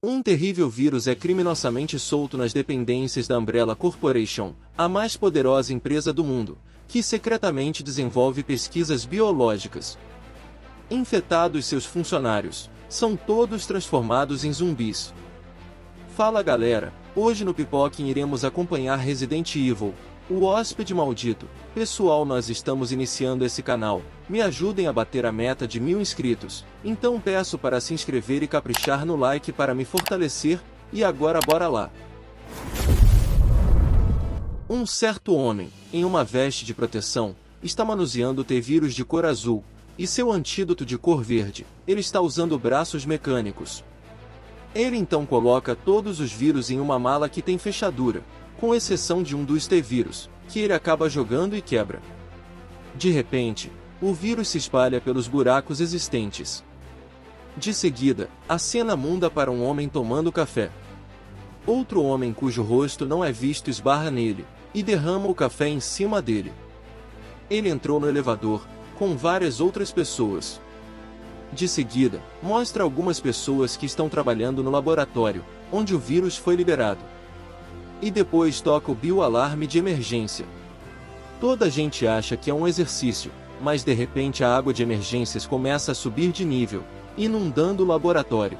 Um terrível vírus é criminosamente solto nas dependências da Umbrella Corporation, a mais poderosa empresa do mundo, que secretamente desenvolve pesquisas biológicas. Infectados seus funcionários, são todos transformados em zumbis. Fala galera, hoje no Pipoquem iremos acompanhar Resident Evil, o hóspede maldito. Pessoal, nós estamos iniciando esse canal, me ajudem a bater a meta de 1000 inscritos, então peço para se inscrever e caprichar no like para me fortalecer, e agora bora lá. Um certo homem, em uma veste de proteção, está manuseando o T-vírus de cor azul, e seu antídoto de cor verde. Ele está usando braços mecânicos. Ele então coloca todos os vírus em uma mala que tem fechadura, com exceção de um dos T-vírus, que ele acaba jogando e quebra. De repente, o vírus se espalha pelos buracos existentes. De seguida, a cena muda para um homem tomando café. Outro homem cujo rosto não é visto esbarra nele, e derrama o café em cima dele. Ele entrou no elevador, com várias outras pessoas. De seguida, mostra algumas pessoas que estão trabalhando no laboratório, onde o vírus foi liberado. E depois toca o bioalarme de emergência. Toda a gente acha que é um exercício, mas de repente a água de emergências começa a subir de nível, inundando o laboratório.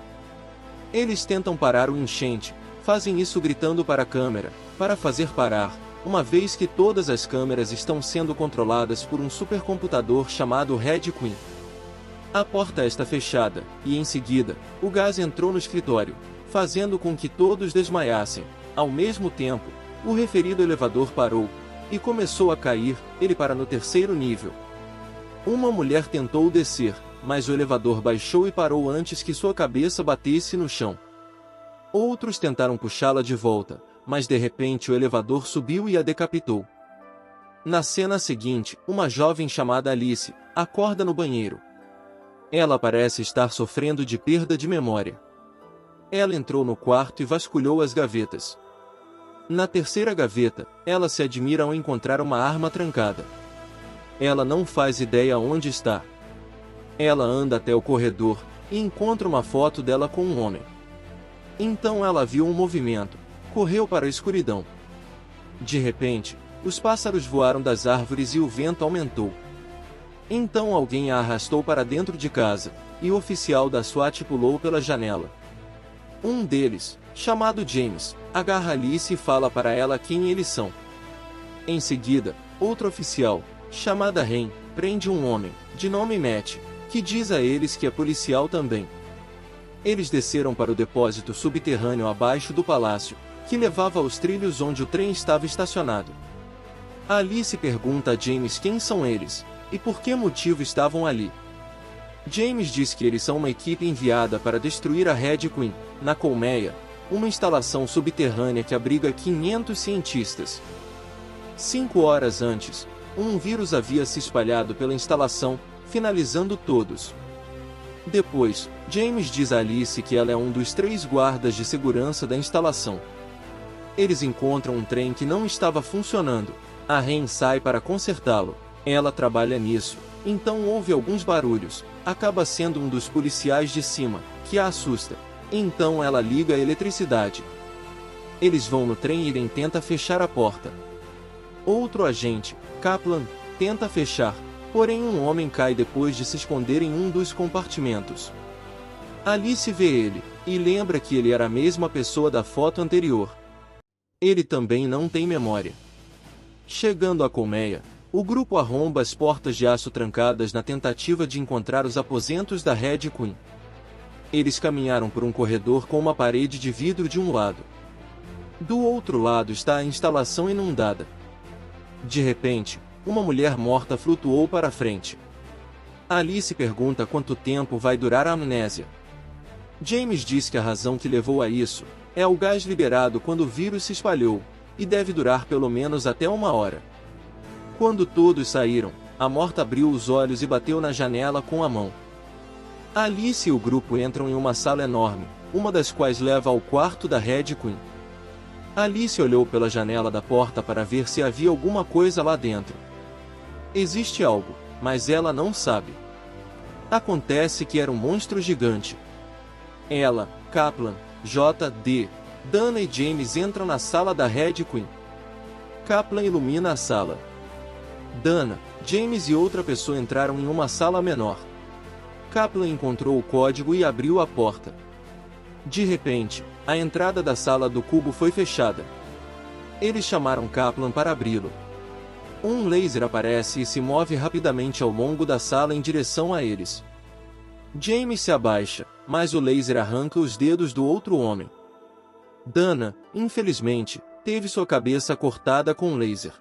Eles tentam parar o enchente, fazem isso gritando para a câmera, para fazer parar, uma vez que todas as câmeras estão sendo controladas por um supercomputador chamado Red Queen. A porta está fechada, e em seguida, o gás entrou no escritório, fazendo com que todos desmaiassem. Ao mesmo tempo, o referido elevador parou, e começou a cair. Ele para no terceiro nível. Uma mulher tentou descer, mas o elevador baixou e parou antes que sua cabeça batesse no chão. Outros tentaram puxá-la de volta, mas de repente o elevador subiu e a decapitou. Na cena seguinte, uma jovem chamada Alice acorda no banheiro. Ela parece estar sofrendo de perda de memória. Ela entrou no quarto e vasculhou as gavetas. Na terceira gaveta, ela se admira ao encontrar uma arma trancada. Ela não faz ideia onde está. Ela anda até o corredor e encontra uma foto dela com um homem. Então ela viu um movimento, correu para a escuridão. De repente, os pássaros voaram das árvores e o vento aumentou. Então alguém a arrastou para dentro de casa, e o oficial da SWAT pulou pela janela. Um deles, chamado James, agarra Alice e fala para ela quem eles são. Em seguida, outro oficial, chamada Ren, prende um homem, de nome Matt, que diz a eles que é policial também. Eles desceram para o depósito subterrâneo abaixo do palácio, que levava aos trilhos onde o trem estava estacionado. Alice pergunta a James quem são eles, e por que motivo estavam ali. James diz que eles são uma equipe enviada para destruir a Red Queen, na colmeia, uma instalação subterrânea que abriga 500 cientistas. 5 horas antes, um vírus havia se espalhado pela instalação, finalizando todos. Depois, James diz a Alice que ela é um dos 3 guardas de segurança da instalação. Eles encontram um trem que não estava funcionando. A Ren sai para consertá-lo. Ela trabalha nisso, então ouve alguns barulhos. Acaba sendo um dos policiais de cima, que a assusta. Então ela liga a eletricidade. Eles vão no trem e Ren tenta fechar a porta. Outro agente, Kaplan, tenta fechar, porém um homem cai depois de se esconder em um dos compartimentos. Alice vê ele, e lembra que ele era a mesma pessoa da foto anterior. Ele também não tem memória. Chegando à colmeia, o grupo arromba as portas de aço trancadas na tentativa de encontrar os aposentos da Red Queen. Eles caminharam por um corredor com uma parede de vidro de um lado. Do outro lado está a instalação inundada. De repente, uma mulher morta flutuou para a frente. Alice pergunta quanto tempo vai durar a amnésia. James diz que a razão que levou a isso é o gás liberado quando o vírus se espalhou, e deve durar pelo menos até 1 hora. Quando todos saíram, a morta abriu os olhos e bateu na janela com a mão. Alice e o grupo entram em uma sala enorme, uma das quais leva ao quarto da Red Queen. Alice olhou pela janela da porta para ver se havia alguma coisa lá dentro. Existe algo, mas ela não sabe. Acontece que era um monstro gigante. Ela, Kaplan, J.D. Dana e James entram na sala da Red Queen. Kaplan ilumina a sala. Dana, James e outra pessoa entraram em uma sala menor. Kaplan encontrou o código e abriu a porta. De repente, a entrada da sala do cubo foi fechada. Eles chamaram Kaplan para abri-lo. Um laser aparece e se move rapidamente ao longo da sala em direção a eles. James se abaixa, mas o laser arranca os dedos do outro homem. Dana, infelizmente, teve sua cabeça cortada com um laser.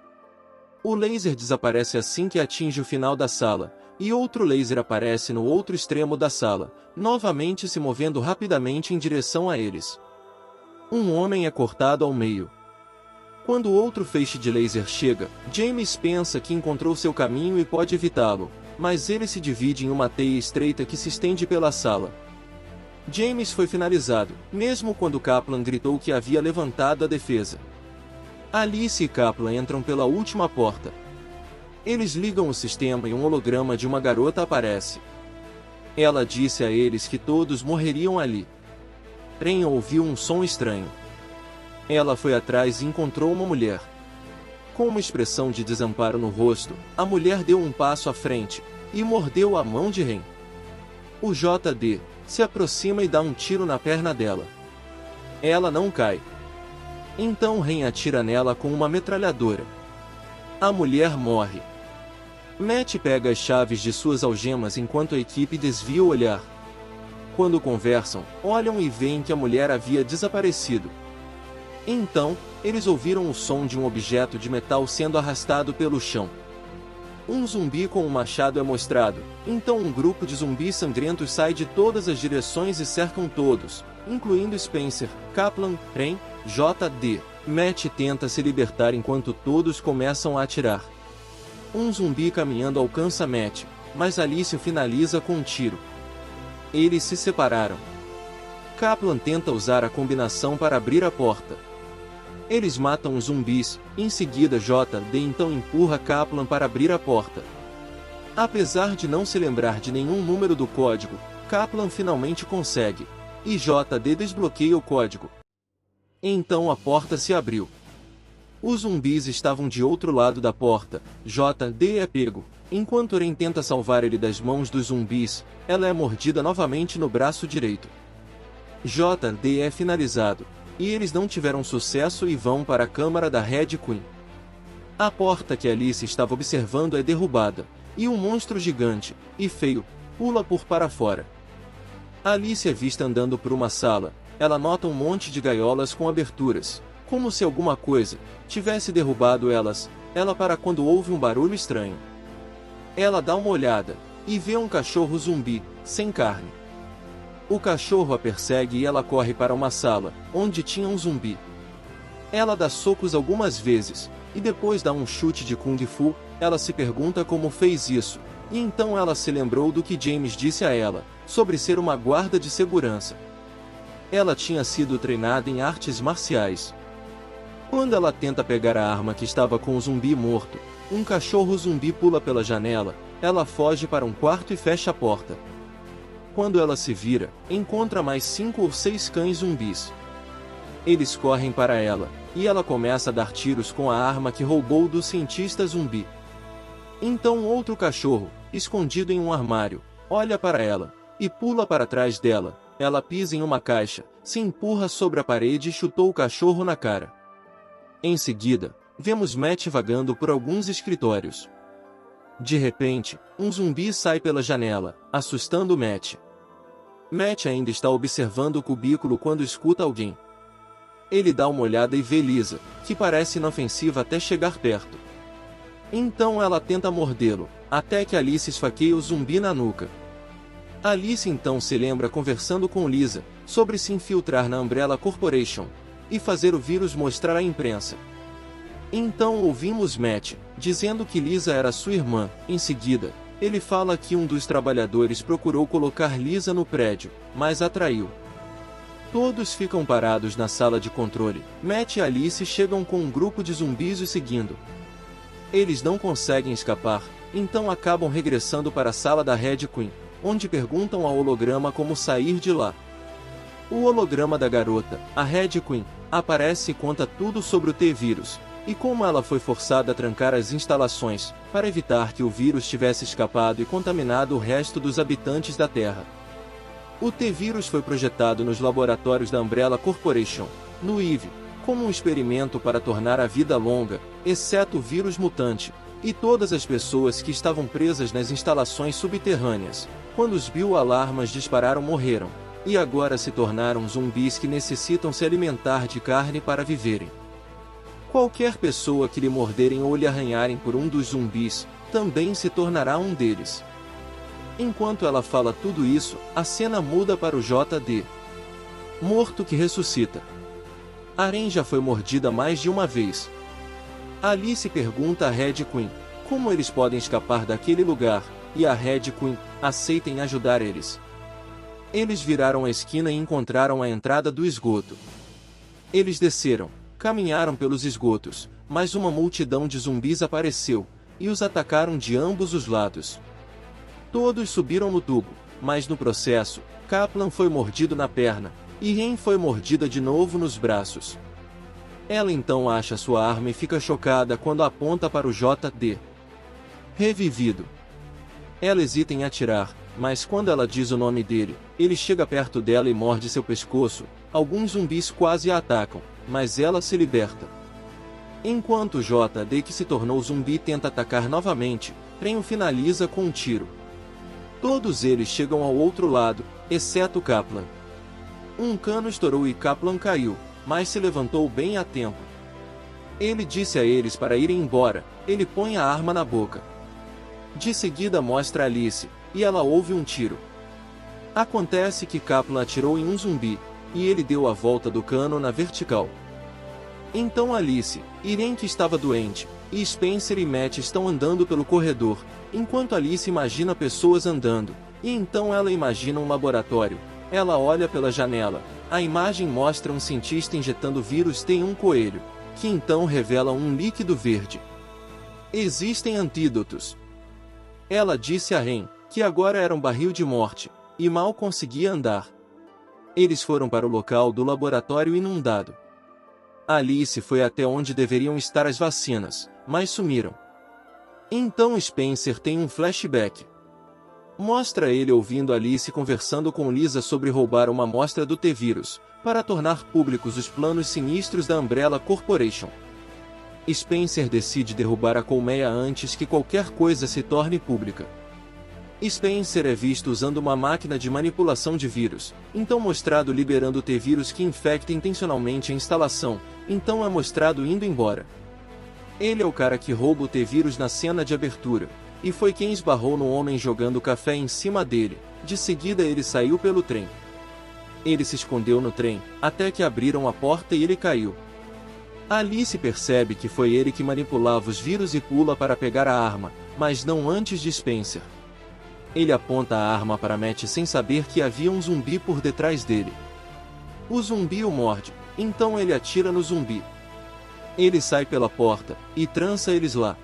O laser desaparece assim que atinge o final da sala, e outro laser aparece no outro extremo da sala, novamente se movendo rapidamente em direção a eles. Um homem é cortado ao meio. Quando outro feixe de laser chega, James pensa que encontrou seu caminho e pode evitá-lo, mas ele se divide em uma teia estreita que se estende pela sala. James foi finalizado, mesmo quando Kaplan gritou que havia levantado a defesa. Alice e Kaplan entram pela última porta. Eles ligam o sistema e um holograma de uma garota aparece. Ela disse a eles que todos morreriam ali. Ren ouviu um som estranho. Ela foi atrás e encontrou uma mulher. Com uma expressão de desamparo no rosto, a mulher deu um passo à frente e mordeu a mão de Ren. O J.D. se aproxima e dá um tiro na perna dela. Ela não cai. Então Ren atira nela com uma metralhadora. A mulher morre. Matt pega as chaves de suas algemas enquanto a equipe desvia o olhar. Quando conversam, olham e veem que a mulher havia desaparecido. Então, eles ouviram o som de um objeto de metal sendo arrastado pelo chão. Um zumbi com um machado é mostrado, então um grupo de zumbis sangrentos sai de todas as direções e cercam todos, incluindo Spencer, Kaplan, Ren, J.D. Matt tenta se libertar enquanto todos começam a atirar. Um zumbi caminhando alcança Matt, mas Alice o finaliza com um tiro. Eles se separaram. Kaplan tenta usar a combinação para abrir a porta. Eles matam os zumbis, em seguida J.D. então empurra Kaplan para abrir a porta. Apesar de não se lembrar de nenhum número do código, Kaplan finalmente consegue, e J.D. desbloqueia o código. Então a porta se abriu. Os zumbis estavam de outro lado da porta, J.D. é pego. Enquanto Ren tenta salvar ele das mãos dos zumbis, ela é mordida novamente no braço direito. J.D. é finalizado, e eles não tiveram sucesso e vão para a câmara da Red Queen. A porta que Alice estava observando é derrubada, e um monstro gigante, e feio, pula para fora. Alice é vista andando por uma sala, ela nota um monte de gaiolas com aberturas, como se alguma coisa tivesse derrubado elas, ela para quando ouve um barulho estranho. Ela dá uma olhada, e vê um cachorro zumbi, sem carne. O cachorro a persegue e ela corre para uma sala, onde tinha um zumbi. Ela dá socos algumas vezes, e depois dá um chute de Kung Fu. Ela se pergunta como fez isso, e então ela se lembrou do que James disse a ela, sobre ser uma guarda de segurança. Ela tinha sido treinada em artes marciais. Quando ela tenta pegar a arma que estava com o zumbi morto, um cachorro zumbi pula pela janela, ela foge para um quarto e fecha a porta. Quando ela se vira, encontra mais 5 ou 6 cães zumbis. Eles correm para ela, e ela começa a dar tiros com a arma que roubou do cientista zumbi. Então outro cachorro, escondido em um armário, olha para ela, e pula para trás dela. Ela pisa em uma caixa, se empurra sobre a parede e chutou o cachorro na cara. Em seguida, vemos Matt vagando por alguns escritórios. De repente, um zumbi sai pela janela, assustando Matt. Matt ainda está observando o cubículo quando escuta alguém. Ele dá uma olhada e vê Lisa, que parece inofensiva até chegar perto. Então ela tenta mordê-lo, até que Alice esfaqueia o zumbi na nuca. Alice então se lembra conversando com Lisa, sobre se infiltrar na Umbrella Corporation, e fazer o vírus mostrar à imprensa. Então ouvimos Matt, dizendo que Lisa era sua irmã. Em seguida, ele fala que um dos trabalhadores procurou colocar Lisa no prédio, mas atraiu. Todos ficam parados na sala de controle. Matt e Alice chegam com um grupo de zumbis o seguindo. Eles não conseguem escapar, então acabam regressando para a sala da Red Queen, onde perguntam ao holograma como sair de lá. O holograma da garota, a Red Queen, aparece e conta tudo sobre o T-Vírus, e como ela foi forçada a trancar as instalações, para evitar que o vírus tivesse escapado e contaminado o resto dos habitantes da Terra. O T-Vírus foi projetado nos laboratórios da Umbrella Corporation, no EVE, como um experimento para tornar a vida longa, exceto o vírus mutante, e todas as pessoas que estavam presas nas instalações subterrâneas, quando os bioalarmas dispararam morreram, e agora se tornaram zumbis que necessitam se alimentar de carne para viverem. Qualquer pessoa que lhe morderem ou lhe arranharem por um dos zumbis, também se tornará um deles. Enquanto ela fala tudo isso, a cena muda para o JD. Morto que ressuscita. Aren já foi mordida mais de uma vez. Alice pergunta a Red Queen como eles podem escapar daquele lugar, e a Red Queen aceita em ajudar eles. Eles viraram a esquina e encontraram a entrada do esgoto. Eles desceram, caminharam pelos esgotos, mas uma multidão de zumbis apareceu, e os atacaram de ambos os lados. Todos subiram no tubo, mas no processo, Kaplan foi mordido na perna, e Ren foi mordida de novo nos braços. Ela então acha sua arma e fica chocada quando aponta para o JD. Revivido. Ela hesita em atirar, mas quando ela diz o nome dele, ele chega perto dela e morde seu pescoço. Alguns zumbis quase a atacam, mas ela se liberta. Enquanto o JD que se tornou zumbi tenta atacar novamente, Ren o finaliza com um tiro. Todos eles chegam ao outro lado, exceto Kaplan. Um cano estourou e Kaplan caiu, mas se levantou bem a tempo. Ele disse a eles para irem embora, ele põe a arma na boca. De seguida mostra Alice, e ela ouve um tiro. Acontece que Kaplan atirou em um zumbi, e ele deu a volta do cano na vertical. Então Alice, Irene que estava doente, e Spencer e Matt estão andando pelo corredor, enquanto Alice imagina pessoas andando, e então ela imagina um laboratório. Ela olha pela janela, a imagem mostra um cientista injetando vírus em um coelho, que então revela um líquido verde. Existem antídotos. Ela disse a Ren, que agora era um barril de morte, e mal conseguia andar. Eles foram para o local do laboratório inundado. Alice foi até onde deveriam estar as vacinas, mas sumiram. Então Spencer tem um flashback. Mostra ele ouvindo Alice conversando com Lisa sobre roubar uma amostra do T-Vírus, para tornar públicos os planos sinistros da Umbrella Corporation. Spencer decide derrubar a colmeia antes que qualquer coisa se torne pública. Spencer é visto usando uma máquina de manipulação de vírus, então mostrado liberando o T-Vírus que infecta intencionalmente a instalação, então é mostrado indo embora. Ele é o cara que rouba o T-Vírus na cena de abertura, e foi quem esbarrou no homem jogando café em cima dele. De seguida ele saiu pelo trem. Ele se escondeu no trem, até que abriram a porta e ele caiu. Alice percebe que foi ele que manipulava os vírus e pula para pegar a arma, mas não antes de Spencer. Ele aponta a arma para Matt sem saber que havia um zumbi por detrás dele. O zumbi o morde, então ele atira no zumbi. Ele sai pela porta, e trança eles lá.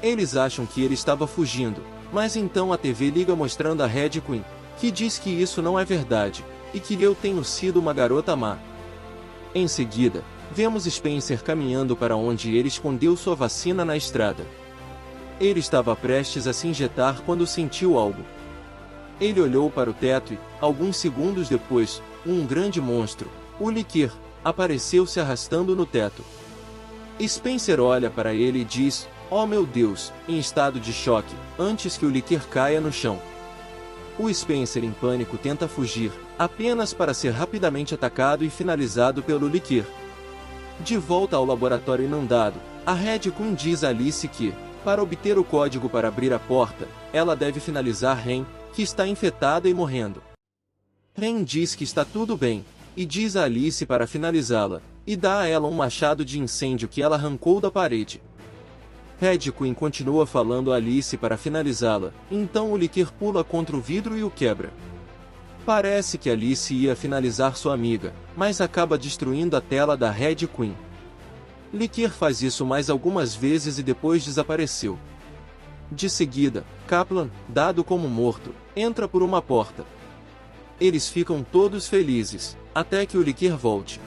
Eles acham que ele estava fugindo, mas então a TV liga mostrando a Red Queen, que diz que isso não é verdade, e que eu tenho sido uma garota má. Em seguida, vemos Spencer caminhando para onde ele escondeu sua vacina na estrada. Ele estava prestes a se injetar quando sentiu algo. Ele olhou para o teto e, alguns segundos depois, um grande monstro, o Liquor, apareceu se arrastando no teto. Spencer olha para ele e diz, "Oh meu Deus", em estado de choque, antes que o Liquor caia no chão. O Spencer em pânico tenta fugir, apenas para ser rapidamente atacado e finalizado pelo Liquor. De volta ao laboratório inundado, a Red Queen diz a Alice que, para obter o código para abrir a porta, ela deve finalizar Ren, que está infectada e morrendo. Ren diz que está tudo bem, e diz a Alice para finalizá-la, e dá a ela um machado de incêndio que ela arrancou da parede. Red Queen continua falando a Alice para finalizá-la, então o Liquor pula contra o vidro e o quebra. Parece que Alice ia finalizar sua amiga, mas acaba destruindo a tela da Red Queen. Liquor faz isso mais algumas vezes e depois desapareceu. De seguida, Kaplan, dado como morto, entra por uma porta. Eles ficam todos felizes, até que o Licker volte.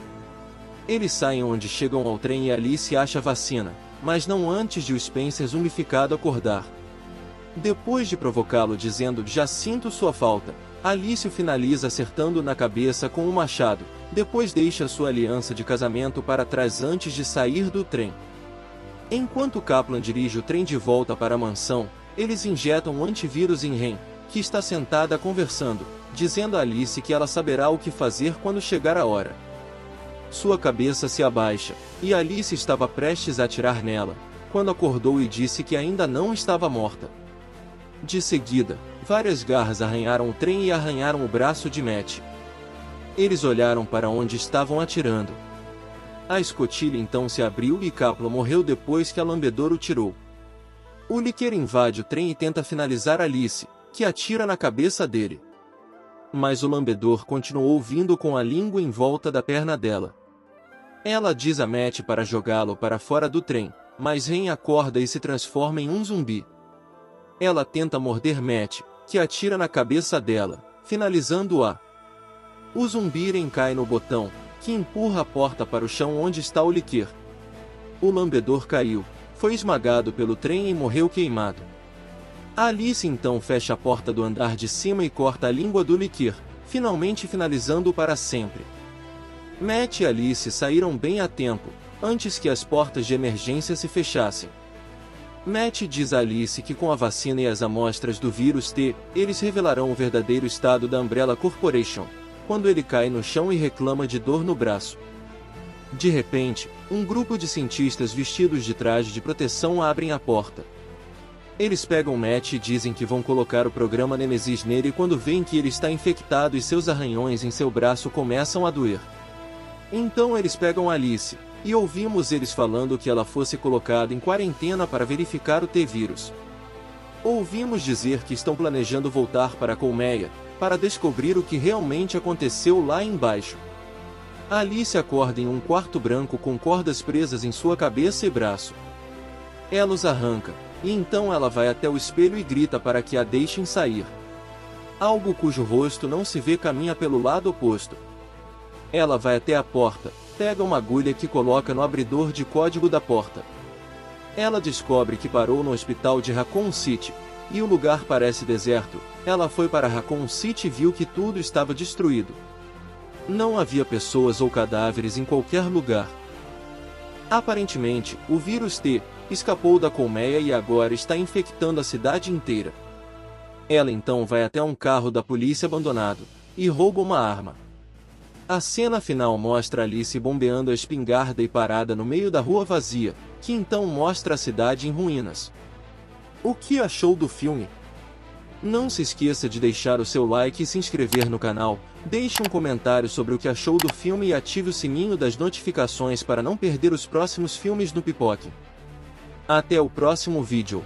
Eles saem onde chegam ao trem e Alice acha a vacina, mas não antes de o Spencer zumbificado acordar. Depois de provocá-lo dizendo "já sinto sua falta", Alice o finaliza acertando na cabeça com um machado, depois deixa sua aliança de casamento para trás antes de sair do trem. Enquanto Kaplan dirige o trem de volta para a mansão, eles injetam um antivírus em Ren, que está sentada conversando, dizendo a Alice que ela saberá o que fazer quando chegar a hora. Sua cabeça se abaixa, e Alice estava prestes a atirar nela, quando acordou e disse que ainda não estava morta. De seguida, várias garras arranharam o trem e arranharam o braço de Matt. Eles olharam para onde estavam atirando. A escotilha então se abriu e Kaplan morreu depois que a lambedora o tirou. O Licker invade o trem e tenta finalizar Alice, que atira na cabeça dele. Mas o lambedor continuou vindo com a língua em volta da perna dela. Ela diz a Matt para jogá-lo para fora do trem, mas Ren acorda e se transforma em um zumbi. Ela tenta morder Matt, que atira na cabeça dela, finalizando-a. O zumbi Ren cai no botão, que empurra a porta para o chão onde está o Licker. O lambedor caiu, foi esmagado pelo trem e morreu queimado. A Alice então fecha a porta do andar de cima e corta a língua do Licker, finalmente finalizando-o para sempre. Matt e Alice saíram bem a tempo, antes que as portas de emergência se fechassem. Matt diz a Alice que com a vacina e as amostras do vírus T, eles revelarão o verdadeiro estado da Umbrella Corporation, quando ele cai no chão e reclama de dor no braço. De repente, um grupo de cientistas vestidos de traje de proteção abrem a porta. Eles pegam Matt e dizem que vão colocar o programa Nemesis nele quando veem que ele está infectado e seus arranhões em seu braço começam a doer. Então eles pegam Alice, e ouvimos eles falando que ela fosse colocada em quarentena para verificar o T-vírus. Ouvimos dizer que estão planejando voltar para a colmeia, para descobrir o que realmente aconteceu lá embaixo. Alice acorda em um quarto branco com cordas presas em sua cabeça e braço. Ela os arranca, e então ela vai até o espelho e grita para que a deixem sair. Algo cujo rosto não se vê caminha pelo lado oposto. Ela vai até a porta, pega uma agulha que coloca no abridor de código da porta. Ela descobre que parou no hospital de Raccoon City, e o lugar parece deserto. Ela foi para Raccoon City e viu que tudo estava destruído. Não havia pessoas ou cadáveres em qualquer lugar. Aparentemente, o vírus T escapou da colmeia e agora está infectando a cidade inteira. Ela então vai até um carro da polícia abandonado, e rouba uma arma. A cena final mostra Alice bombeando a espingarda e parada no meio da rua vazia, que então mostra a cidade em ruínas. O que achou do filme? Não se esqueça de deixar o seu like e se inscrever no canal, deixe um comentário sobre o que achou do filme e ative o sininho das notificações para não perder os próximos filmes no Pipoque. Até o próximo vídeo.